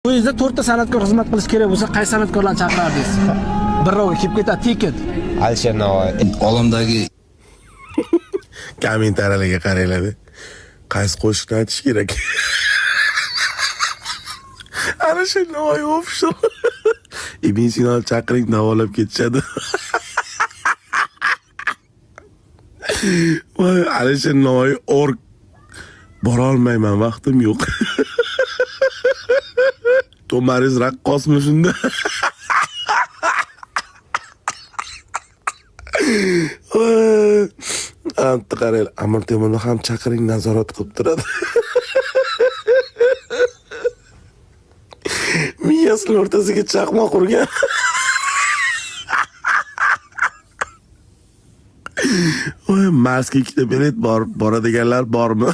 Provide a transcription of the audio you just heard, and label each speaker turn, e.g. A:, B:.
A: To'yingizda 4 ta san'atkor xizmat qilish kerak bo'lsa, qaysi san'atkorlarni chaqirardingiz? Birrovga kelib ketadi, tiket.
B: Alisher Navoiy.
C: Olamdagi
D: kommentariyalarga qaranglar. Qaysi qo'shiqni aytish kerak? Alisher Navoiy official. Ibn Sinoni chaqiring, davolab ketishadi. Voy, Alisher Navoiy bora olmayman, vaqtim yo'q. Tomariz raqqosmi shunda? Anta qaraylar, Amir Temurni ham chaqiring, nazorat qilib turadi. Miyasini o'rtasiga chaqmoq urgan. Voy, Marsga ikkita bilet boradiganlar bormi?